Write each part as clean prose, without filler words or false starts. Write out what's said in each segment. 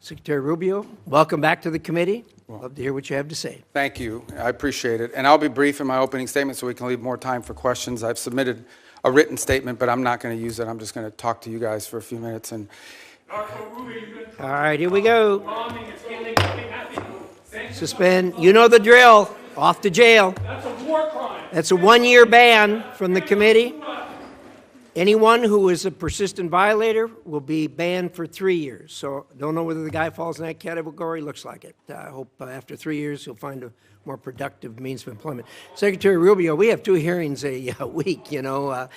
Secretary Rubio, welcome back to the committee. Love to hear what you have to say. Thank you. I appreciate it. And I'll be brief in my opening statement so we can leave more time for questions. I've submitted a written statement, but I'm not going to use it. I'm just going to talk to you guys for a few minutes. And all right, here we go. Suspend. You know the drill. Off to jail. That's a war crime. That's a one-year ban from the committee. Anyone who is a persistent violator will be banned for 3 years. So don't know whether the guy falls in that category. Looks like it. I hope after 3 years he'll find a more productive means of employment. Secretary Rubio, we have 2 hearings a week. You know,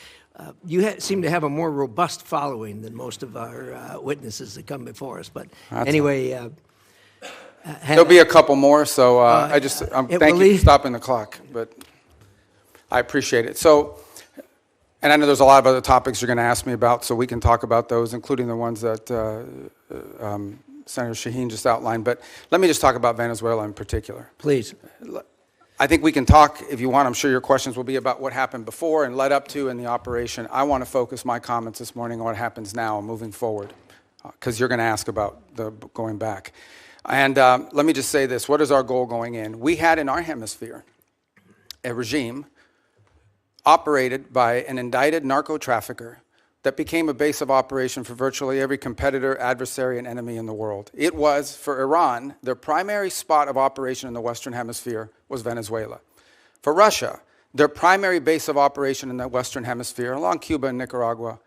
you seem to have a more robust following than most of our witnesses that come before us. But anyway, there'll be a couple more. So thank you for stopping the clock. But I appreciate it. So. And I know there's a lot of other topics you're going to ask me about, so we can talk about those, including the ones that Senator Shaheen just outlined. But let me just talk about Venezuela in particular. Please. I think we can talk, if you want. I'm sure your questions will be about what happened before and led up to in the operation. I want to focus my comments this morning on what happens now and moving forward, because you're going to ask about the going back. And let me just say this. What is our goal going in? We had in our hemisphere a regime operated by an indicted narco-trafficker that became a base of operation for virtually every competitor, adversary, and enemy in the world. It was, for Iran, their primary spot of operation in the Western Hemisphere was Venezuela. For Russia, their primary base of operation in the Western Hemisphere, along Cuba and Nicaragua,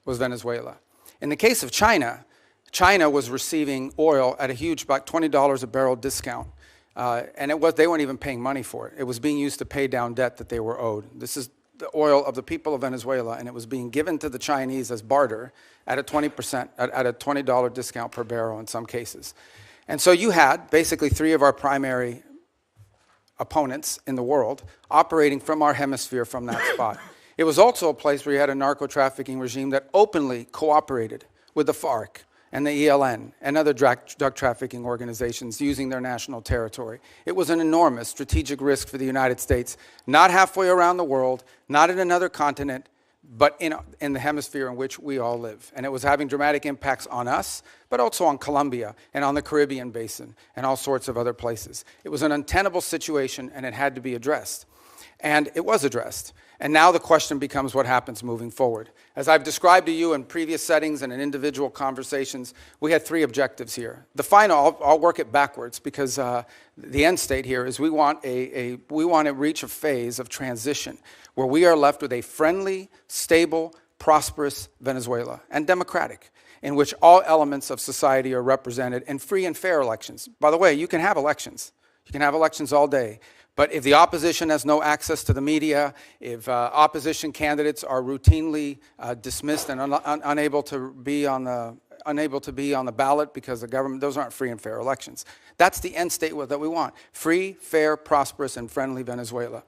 was Venezuela. In the case of China, China was receiving oil at a huge, about $20 a barrel discount. And they weren't even paying money for it. It was being used to pay down debt that they were owed. This is the oil of the people of Venezuela, and it was being given to the Chinese as barter at a 20%, at a $20 discount per barrel in some cases. And so you had basically 3 of our primary opponents in the world operating from our hemisphere from that spot. It was also a place where you had a narco-trafficking regime that openly cooperated with the FARC and the ELN and other drug trafficking organizations using their national territory. It was an enormous strategic risk for the United States, not halfway around the world, not in another continent, but in the hemisphere in which we all live. And it was having dramatic impacts on us, but also on Colombia and on the Caribbean basin and all sorts of other places. It was an untenable situation, and it had to be addressed. And it was addressed. And now the question becomes what happens moving forward. As I've described to you in previous settings and in individual conversations, we had 3 objectives here. The final, I'll work it backwards, because the end state here is we want to reach a phase of transition where we are left with a friendly, stable, prosperous Venezuela, and democratic, in which all elements of society are represented in free and fair elections. By the way, you can have elections. You can have elections all day. But if the opposition has no access to the media, if opposition candidates are routinely dismissed and unable to be on the ballot because the government, those aren't free and fair elections. That's the end state that we want. Free, fair, prosperous, and friendly Venezuela.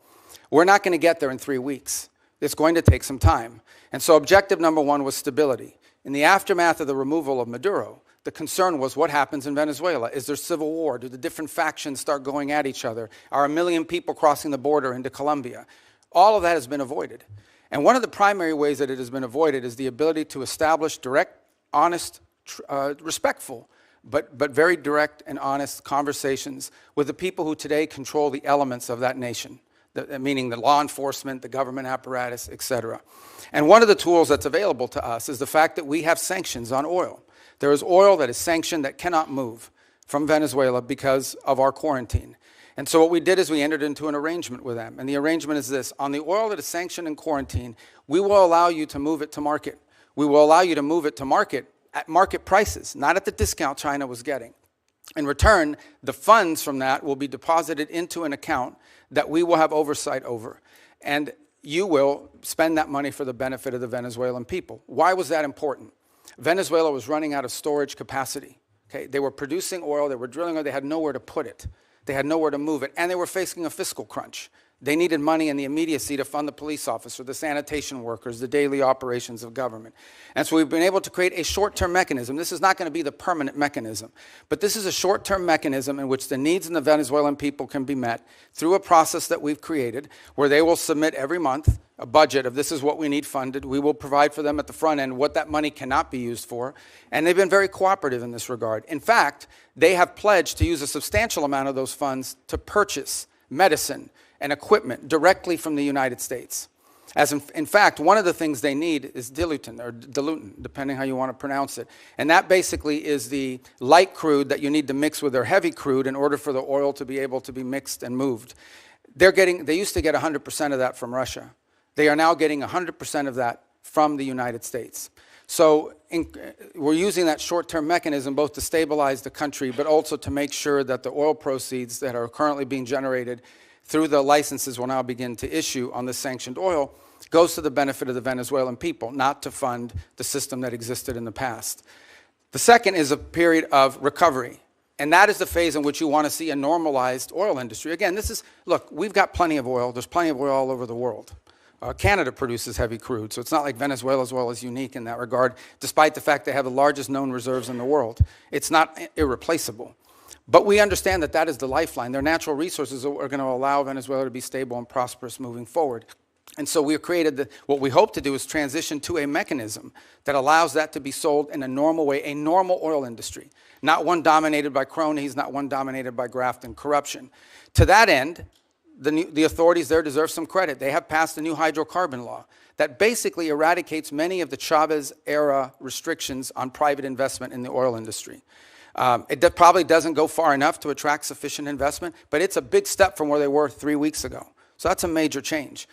We're not going to get there in 3 weeks. It's going to take some time. And so objective number 1 was stability. In the aftermath of the removal of Maduro, the concern was what happens in Venezuela. Is there civil war? Do the different factions start going at each other? Are 1 million people crossing the border into Colombia? All of that has been avoided. And one of the primary ways that it has been avoided is the ability to establish direct, honest, respectful, but very direct and honest conversations with the people who today control the elements of that nation, meaning the law enforcement, the government apparatus, etc. And one of the tools that's available to us is the fact that we have sanctions on oil. There is oil that is sanctioned that cannot move from Venezuela because of our quarantine. And so what we did is we entered into an arrangement with them. And the arrangement is this. On the oil that is sanctioned in quarantine, we will allow you to move it to market. We will allow you to move it to market at market prices, not at the discount China was getting. In return, the funds from that will be deposited into an account that we will have oversight over. And you will spend that money for the benefit of the Venezuelan people. Why was that important? Venezuela was running out of storage capacity. Okay? They were producing oil, they were drilling oil, they had nowhere to put it. They had nowhere to move it, and they were facing a fiscal crunch. They needed money in the immediacy to fund the police officer, the sanitation workers, the daily operations of government. And so we've been able to create a short-term mechanism. This is not going to be the permanent mechanism, but this is a short-term mechanism in which the needs of the Venezuelan people can be met through a process that we've created where they will submit every month a budget of this is what we need funded. We will provide for them at the front end what that money cannot be used for. And they've been very cooperative in this regard. In fact, they have pledged to use a substantial amount of those funds to purchase medicine and equipment directly from the United States. As in fact, one of the things they need is dilutant, depending how you want to pronounce it. And that basically is the light crude that you need to mix with their heavy crude in order for the oil to be able to be mixed and moved. They used to get 100% of that from Russia. They are now getting 100% of that from the United States. So we're using that short-term mechanism both to stabilize the country, but also to make sure that the oil proceeds that are currently being generated through the licenses we'll now begin to issue on the sanctioned oil goes to the benefit of the Venezuelan people, not to fund the system that existed in the past. The second is a period of recovery, and that is the phase in which you want to see a normalized oil industry. Again, look, we've got plenty of oil. There's plenty of oil all over the world. Canada produces heavy crude, so it's not like Venezuela's oil is unique in that regard, despite the fact they have the largest known reserves in the world. It's not irreplaceable. But we understand that that is the lifeline. Their natural resources are going to allow Venezuela to be stable and prosperous moving forward. And so we have created what we hope to do is transition to a mechanism that allows that to be sold in a normal way, a normal oil industry, not one dominated by cronies, not one dominated by graft and corruption. To that end, the authorities there deserve some credit. They have passed a new hydrocarbon law that basically eradicates many of the Chavez-era restrictions on private investment in the oil industry. It probably doesn't go far enough to attract sufficient investment, but it's a big step from where they were 3 weeks ago. So that's a major change.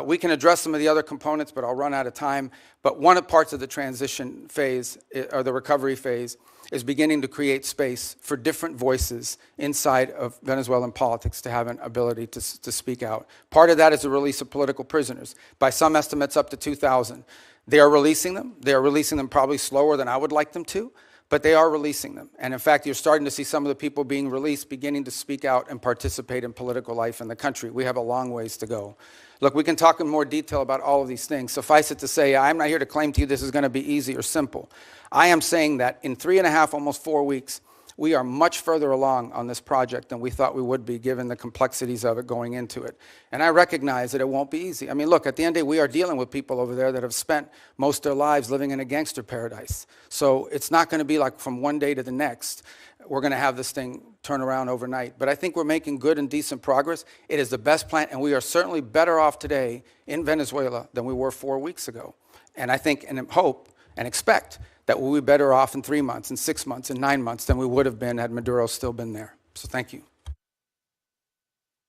We can address some of the other components, but I'll run out of time. But one of the parts of the transition phase, or the recovery phase, is beginning to create space for different voices inside of Venezuelan politics to have an ability to speak out. Part of that is the release of political prisoners. By some estimates, up to 2,000. They are releasing them. They are releasing them probably slower than I would like them to, but they are releasing them. And in fact, you're starting to see some of the people being released beginning to speak out and participate in political life in the country. We have a long ways to go. Look, we can talk in more detail about all of these things. Suffice it to say, I'm not here to claim to you this is going to be easy or simple. I am saying that in 3.5, almost 4 weeks, we are much further along on this project than we thought we would be given the complexities of it going into it. And I recognize that it won't be easy. I mean, look, at the end of the day, we are dealing with people over there that have spent most of their lives living in a gangster paradise. So it's not going to be like from one day to the next, we're going to have this thing turn around overnight. But I think we're making good and decent progress. It is the best plan, and we are certainly better off today in Venezuela than we were 4 weeks ago. And I think and hope and expect that we'll be better off in 3 months, in 6 months, in 9 months than we would have been had Maduro still been there. So thank you.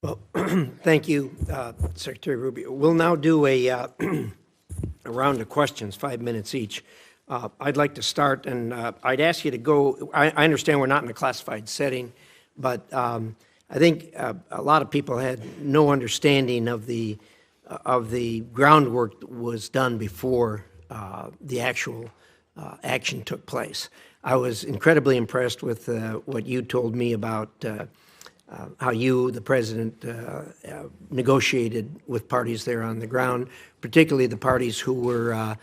Well, thank you, Secretary Rubio. We'll now do a round of questions, 5 minutes each. I'd like to start, and I'd ask you to go. I understand we're not in a classified setting, but I think a lot of people had no understanding of the groundwork that was done before the actual action took place. I was incredibly impressed with what you told me about how you, the president, negotiated with parties there on the ground, particularly the parties who were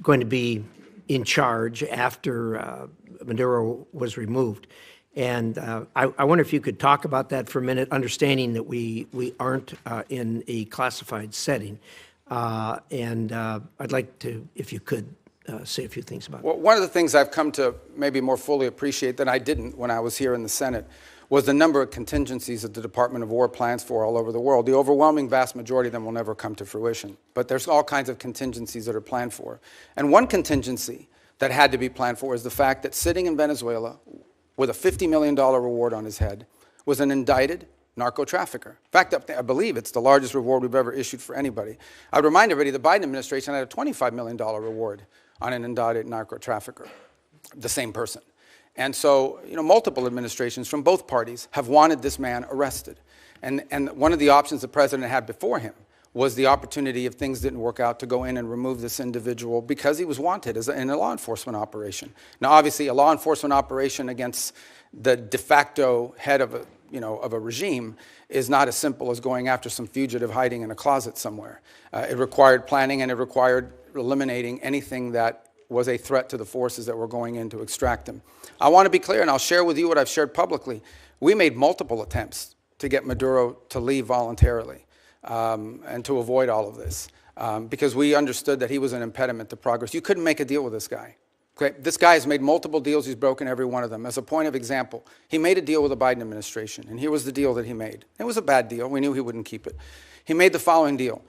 going to be in charge after Maduro was removed. And I wonder if you could talk about that for a minute, understanding that we aren't in a classified setting. And I'd like to, if you could, say a few things about it. Well, one of the things I've come to maybe more fully appreciate than I didn't when I was here in the Senate was the number of contingencies that the Department of War plans for all over the world. The overwhelming vast majority of them will never come to fruition. But there's all kinds of contingencies that are planned for. And one contingency that had to be planned for is the fact that sitting in Venezuela with a $50 million reward on his head was an indicted narco-trafficker. In fact, I believe it's the largest reward we've ever issued for anybody. I would remind everybody the Biden administration had a $25 million reward on an indicted narco-trafficker, the same person. And so, multiple administrations from both parties have wanted this man arrested. And one of the options the president had before him was the opportunity, if things didn't work out, to go in and remove this individual because he was wanted in a law enforcement operation. Now, obviously, a law enforcement operation against the de facto head of of a regime is not as simple as going after some fugitive hiding in a closet somewhere. It required planning, and it required eliminating anything that was a threat to the forces that were going in to extract him. I want to be clear, and I'll share with you what I've shared publicly. We made multiple attempts to get Maduro to leave voluntarily and to avoid all of this because we understood that he was an impediment to progress. You couldn't make a deal with this guy. Okay? This guy has made multiple deals. He's broken every one of them. As a point of example, he made a deal with the Biden administration, and here was the deal that he made. It was a bad deal. We knew he wouldn't keep it. He made the following deal.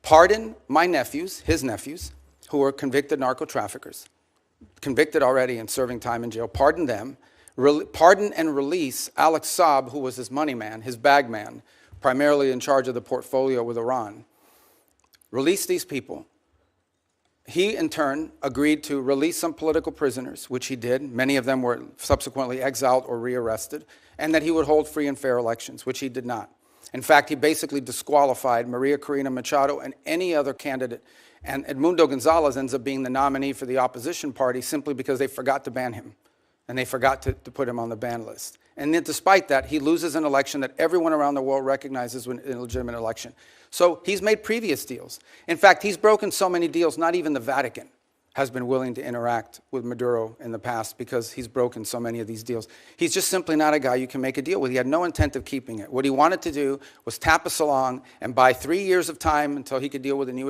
Pardon my nephews, his nephews, who were convicted narco-traffickers, convicted already and serving time in jail. Pardon them. Pardon and release Alex Saab, who was his money man, his bag man, primarily in charge of the portfolio with Iran. Release these people. He, in turn, agreed to release some political prisoners, which he did. Many of them were subsequently exiled or rearrested, and that he would hold free and fair elections, which he did not. In fact, he basically disqualified Maria Corina Machado and any other candidate. And Edmundo Gonzalez ends up being the nominee for the opposition party simply because they forgot to ban him. And they forgot to put him on the ban list. And yet, despite that, he loses an election that everyone around the world recognizes as an illegitimate election. So he's made previous deals. In fact, he's broken so many deals, not even the Vatican has been willing to interact with Maduro in the past because he's broken so many of these deals. He's just simply not a guy you can make a deal with. He had no intent of keeping it. What he wanted to do was tap us along and buy 3 years of time until he could deal with a new